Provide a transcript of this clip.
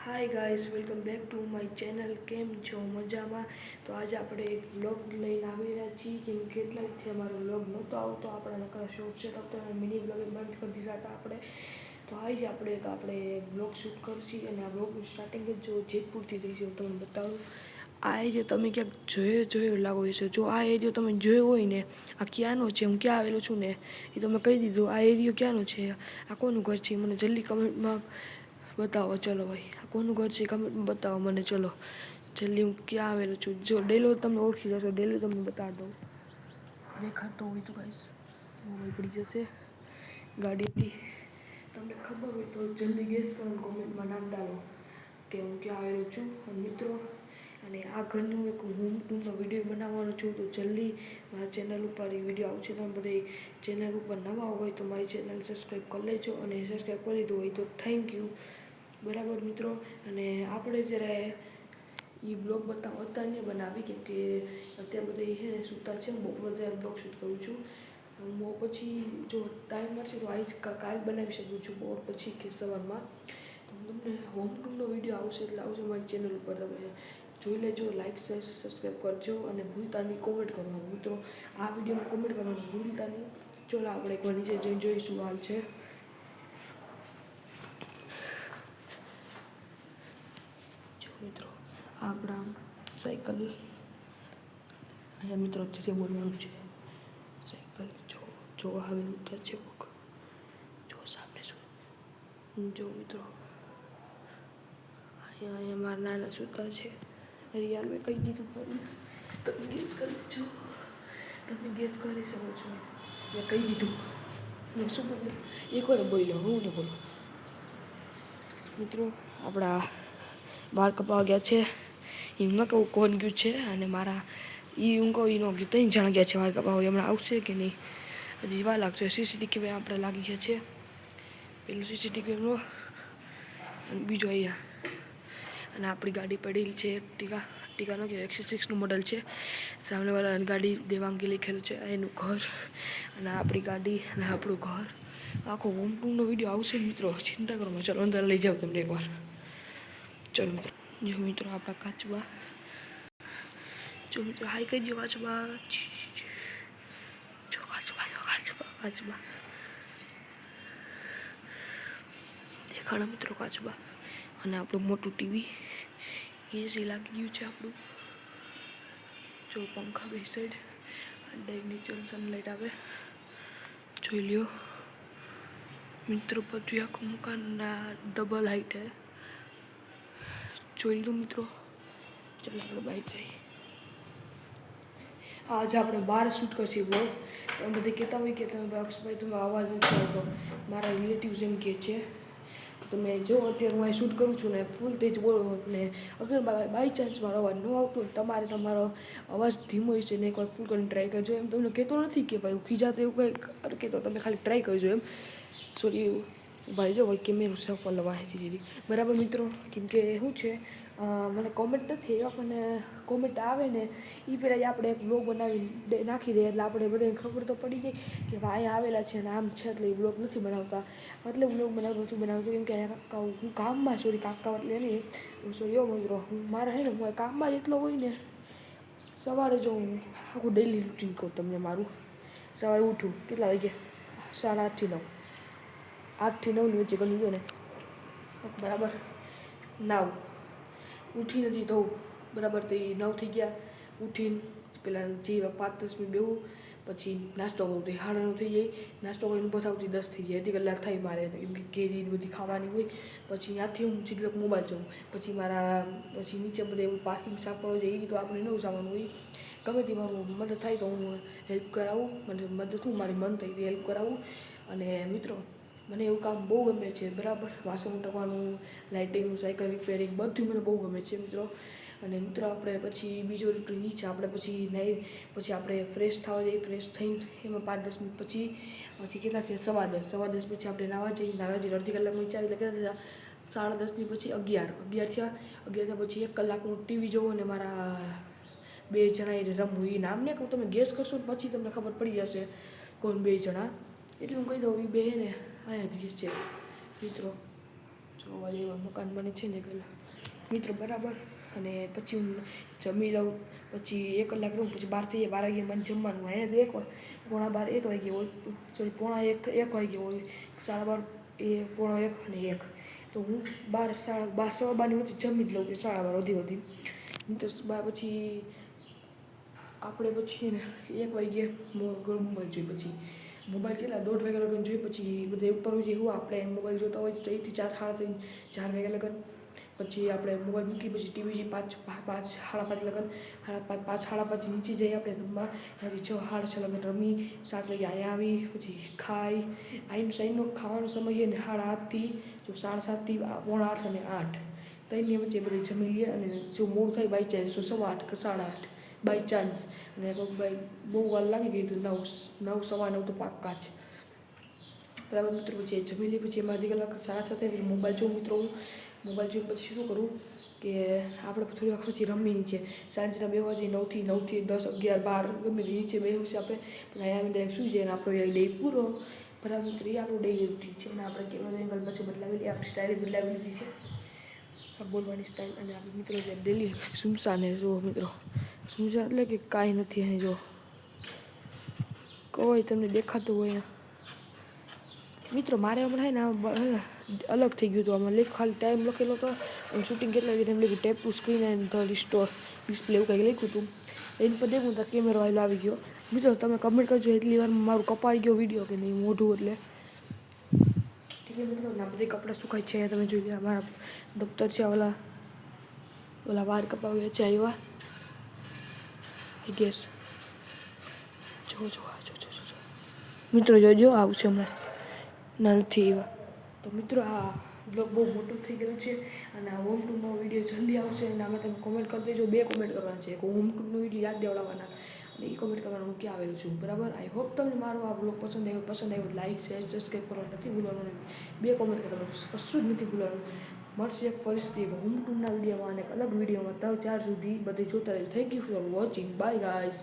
Hi guys welcome back to my channel केम छो मजामा। तो आज આપણે એક વ્લોગ લઈને આવી રહ્યા છીએ કેમ કે કેટલા દિવસથી અમારો વ્લોગ નહોતો આવતો આપણે નકર શોર્ટ સેટઅપ તો મિની વ્લોગ બંધ કરી દીધા હતા આપણે। તો આજે આપણે વ્લોગ શૂટ કરશી અને આ વ્લોગનું સ્ટાર્ટિંગ જ જો જેતપુરથી થઈ છે હું તમને બતાવું। આ એરિયો તમે ક્યાંક જોયો લાગો છે। જો આ એરિયો તમે જોયો હોય ને આ ક્યાંનો છે હું ક્યાં આવેલો છું ને એ તમે કહી દીધું। આ એરિયો ક્યાંનો છે આ કોનું ઘર છે મને જલ્દી કમેન્ટમાં बताओ। चलो भाई कोनु घर से कमेंट में बताओ मैंने। चलो जल्दी हूँ क्या आवेलो छू। जो डेलो तमने ओळखी जशो डेलो तमने बता दो देखातो होय तो गाइस मोबाइल पड़ी जशे गाड़ी की तमने खबर होय तो जल्दी गेस करो कमेंट में नाम डालो कि हूँ क्या आवेलो छू। मित्रों અને આ ઘરનું એક હોમ ટૂરનો વિડીયો બનાવવાનો છું તો જલ્દી મારા ચેનલ ઉપર એ વિડીયો આવશે। તમે બધા ચેનલ ઉપર નવા હોય તો મારી ચેનલ સબસ્ક્રાઈબ કરી લેજો અને સબસ્ક્રાઈબ કરી લીધું હોય તો થેન્ક યુ बराबर मित्रों। અને આપણે જ્યારે એ બ્લોગ અત્યારે બનાવી કેમ કે અત્યારે બધા છે સૂતા છે બપોરે ત્યારે બ્લોગ શૂટ કરું છું। હું પછી જો ટાઈમ મળશે તો આજ કાલ બનાવી શકું છું બપોર પછી કે સવારમાં। તો તમને હોમ ટૂરનો વિડીયો આવશે એટલે આવશે મારી ચેનલ ઉપર તમે જોઈ લેજો લાઈક શેર સબસ્ક્રાઈબ કરજો અને ભૂલતા નહીં કોમેન્ટ કરવાનું મિત્રો। આ વિડીયોમાં કોમેન્ટ કરવાનું ભૂલતા નહીં। ચલો આપણે એકવાર નીચે જઈને જોઈશું હાલ છે। મિત્રો આપણા સાયકલ અહીંયા મિત્રો ધીરે બોલવાનું છે। સાયકલ જો જો હવે ઉતર છે કોક જો સામે શું જો મિત્રો અહીંયા મારા નાના સૂતા છે। રિયાલ મેં કહી દીધું તમે ગેસ કરી છો તમે ગેસ કરી શકો છો મેં કહી દીધું મેં શું બોલ્યું એકવાર બોલ્યો હું ને બોલો મિત્રો આપણા बाल कपा गया है एम कहूँ कोण गयु है और मारा हूँ कहूँ ई न गयु 3 जण गया है बाल कपा हमने आवशे कि नहीं हजी वा लागशे। सीसीटीवी आप लागी गया है पेलू सीसीटीवी बीजो अँ अपनी गाड़ी पड़ी है टीका टीका न क्या 106 मॉडल है। सामने वाला गाड़ी देवांगी लिखेलू है एनु घर और अपनी गाड़ी आपणु घर आखो होम टूरनो विडियो आवशे मित्रों चिंता करो मैं। चलो अंदर लई जाओ तमने एक बार। चलो मित्र जो मित्रों आप काचबा जो मित्रों हाई कही दो काचबा जो काचबा काचबा काचबा देखाड़ा मित्रों काचबा और आपणु मोटू टीवी एसी लागी गयु है आपणु जो पंखा बे साइड एक नीचे सनलाइट आवे जोई लियो मित्रों। बधु आखुं मकान डबल हाइट है જોઈ લીધું મિત્રો। ચાલો આપણે બહાર જઈએ। आज આપણે બહાર શૂટ કરશી વ્લોગ તમે બધે કહેતા હોય કે તમે અક્ષભાઈ તમે અવાજ નથી આવતો મારા રિલેટિવ્સ એમ કહે છે તો તમે જો અત્યારે હું અહીં શૂટ કરું છું ને ફૂલ તેજ બોલો ને અગર બાય ચાન્સ મારો અવાજ ન આવતો તમારે તમારો અવાજ ધીમો હશે ને એકવાર ફૂલ કરીને ટ્રાય કરજો। એમ તમને કહેતો નથી કે ભાઈ હું ખીજાતો એવું કંઈ કહેતો તમે ખાલી ટ્રાય કરજો એમ સોરી भाई जो भाई कैमेरू सफल वाहे जी बराबर मित्रों केम के शू है मैंने कॉमेंट नहीं मैंने कॉमेंट आए ने ये पहला आप ब्लॉग बनावी नाखी दे एट अपने बधाने खबर तो पड़ी गई कि भाई आवेला है आम है एट ब्लॉग नहीं बनावता એટલે ब्लॉग बनावतो नहीं बनावतो केम के काका हूँ काम में सॉरी काका एट नहीं सॉरी एवं मित्रों मारा है ने काम में एटलो होय ने सवारे जो हूँ आखू डेली रूटीन कहूँ तमने मारू सवारे उठूँ केटला वागे 8:30 થી 9 8 થી 9 वच्चे गणी गयो ने बराबर नाव उठी नहीं तो बराबर तो 9 थी गया उठी पेला जी 5-10 मिनिट बेहूँ पछी नास्तो करूँ तो 9:30 थी जाए नास्तो कर पतावती 10 थी जाए 1 कलाक थी मारे केम के केरी बधी खावानी होय पछी त्याथी हूँ सीधो मोबाइल जोऊँ पछी मारा पछी नीचे बधे पार्किंग साफ करवा जाए तो आपणे न जवानुं होय गमे ते मारूं मदद थाय तो हूँ हेल्प करावूँ मैंने मदद हूँ मारी मन थी हेल्प करावूँ। अने मित्रों मैंने एवं काम बहु गमे है बराबर वासण उठवानुं लाइटिंग साइकल रिपेरिंग बधुं मैंने बहु गमे है मित्रों। अने मित्रों आपणे पछी बीजो रूटीन ई छे आपणे पछी नाई पछी आपणे फ्रेश थवा जाईए फ्रेश थईने एमां 5-10 मिनिट पछी पछी केटला थया 10:15 पछी आपणे नावा जईए अर्धी कलाकनो विचार એટલે કેટલા થયા 10:30 ની પછી 11 થયા 11 પછી 1 કલાકનું ટીવી જોવું અને મારા બે જણા એ રમવું એ નામ ને કહું તમે ગેસ કરશો પછી તમને ખબર પડી જશે કોણ બે જણા એટલે હું કહી દઉં એ બે ને અહીંયા જ છે મિત્રો। જો એવા મકાન બને છે ને મિત્રો બરાબર. અને પછી હું જમી લઉં, પછી 1 કલાક રહું, પછી 12 વાગે મને જમવાનું અહીંયા તો 1 વાગે હોય, સોરી 1 વાગે હોય, 12:30 1 અને 1. તો હું 12 વચ્ચે જમી જ લઉં કે 12:30 વધી. મિત્રો પછી આપણે પછી ને 1 વાગે મોબાઈલ જોઈએ, પછી મોબાઈલ કેટલા 1:30 વાગ્યા લગન જોઈએ, પછી બધા ઉપર હોય હું આપણે મોબાઈલ જોતા હોય 3 થી 4 વાગ્યા લગન. પછી આપણે મોબાઈલ મૂકી, પછી ટીવી જોઈએ 5 લગન, 5 નીચે જઈએ આપણે રૂમમાં, ત્યાંથી 6 લગન રમી, 7 વાગે અહીંયા આવી, પછી ખાઈ આઈનો ખાવાનો સમય છે ને 7:30 થી 7:30 થી 7:45 અને 8 ત્રણની વચ્ચે બધી જમી લઈએ. અને જો મોડું થાય બાય ચાન્સ તો 8:15 કે 8:30 બાય ચાન્સ, અને બહુ વાર લાગી ગઈ તો 9 સવા 9 તો પાક્કા જ. બરાબર મિત્રો, પછી જમી લઈએ, પછી એમાં અડધી કલાક 7:30 પછી મોબાઈલ જોઉં મિત્રો. હું મોબાઈલ જોઈને પછી શું કરું કે આપણે થોડી વાર પછી રમી નીચે સાંજના 2 વાગે 9 થી 10, 11, 12 ગમે તે નીચે બેસી આપણે, પણ અહીંયા આવીને ડાયરેક્ટ સુઈ જાય અને આપણો ડે પૂરો. બરાબર મિત્રો, એ આપણું ડેલી રૂટીન છે. અને આપણે કેમેરા એંગલ પછી બદલાવી લઈએ, આપણી સ્ટાઇલ બદલાવી લીધી છે, બોલવાની સ્ટાઇલ. અને આપણે મિત્રો ડેલી સુમસાને જુઓ મિત્રો, સુમસા એટલે કે કાંઈ નથી અહીં જો કોઈ તમને દેખાતું હોય મિત્રો. મારે હમણાં ને અલગ થઈ ગયું હતું, આમાં ખાલી ટાઈમ લખેલો હતો અને શૂટિંગ કેટલા વાગે એમ લખ્યું, tap to screen and the restore display એવું કંઈક લખ્યું હતું. એની પર દેખું તો કેમેરો વાયલો આવી ગયો. મિત્રો તમે કમેન્ટ કરજો એટલી વારમાં મારું કપાઈ ગયો વિડીયો કે નહીં મોઢું, એટલે ઠીક છે મિત્રો. ના બધી કપડાં સુકાય છે, તમે જોઈ ગયા મારા દફતર છે, ઓલા વાર કપાવ્યા છે આવ્યા આઈ ગેસ. જો મિત્રો જોજો આવશે હમણાં નથી એવા. તો મિત્રો આ બ્લોગ બહુ મોટો થઈ ગયો છે, અને આ હોમ ટૂરનો વિડીયો જલ્દી આવશે. અને આમાં તમે કોમેન્ટ કરી દેજો, 2 કોમેન્ટ કરવાના છે, એક હોમ ટૂરનો વિડીયો યાદ દેવડાવવાના, અને એ કોમેન્ટ કરવાનું હું ક્યાં આવેલું છું. બરાબર, આઈ હોપ તમને મારો આ બ્લોગ પસંદ આવ્યો લાઈક શેર સબસ્ક્રાઈબ કરવાનું નથી ભૂલવાનું, 2 કોમેન્ટ કરવાનું કશું જ નથી ભૂલવાનું. મળશે એક ફરીથી હોમ ટૂરના વિડીયોમાં અને એક અલગ વિડીયોમાં 3-4 સુધી બધી જોતા રહેજો. Thank you for watching, by guys.